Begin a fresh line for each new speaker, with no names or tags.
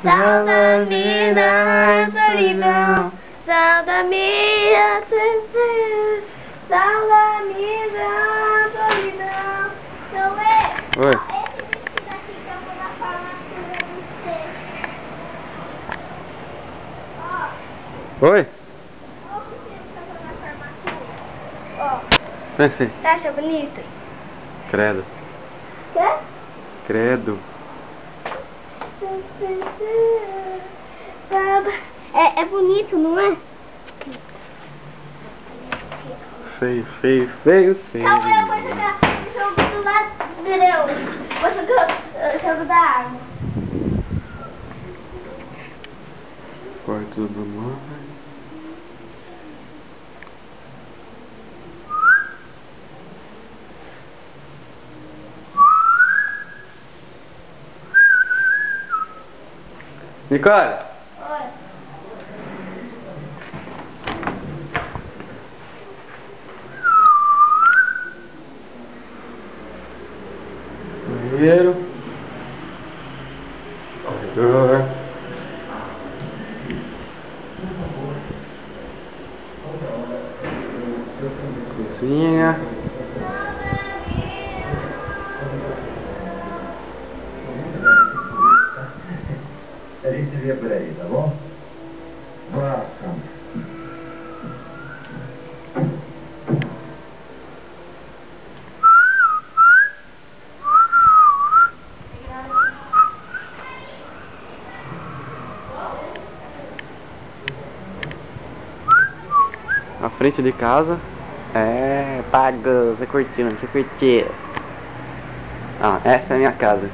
Sal da minha solidão, sal da minha tristeza, sal da minha solidão. Então
Oi.
esse vestido aqui que eu vou dar formatura em você.
Oi?
Ó o vestido que eu vou dar formatura. Ó,
Pensei.
você acha bonito?
Credo.
Quê?
Credo.
É bonito, não é?
Feio, feio, feio, feio.
Calma, eu vou jogar o jogo do ladrão. Vou jogar o jogo da arma.
Quarto da mamãe. Nicole!
Oi.
Banheiro. Corredor. Cozinha.
A gente se vê por aí, tá bom? Nossa.
A frente de casa. É, pagou. Você curtiu, você curtiu. Ah, essa é a minha casa.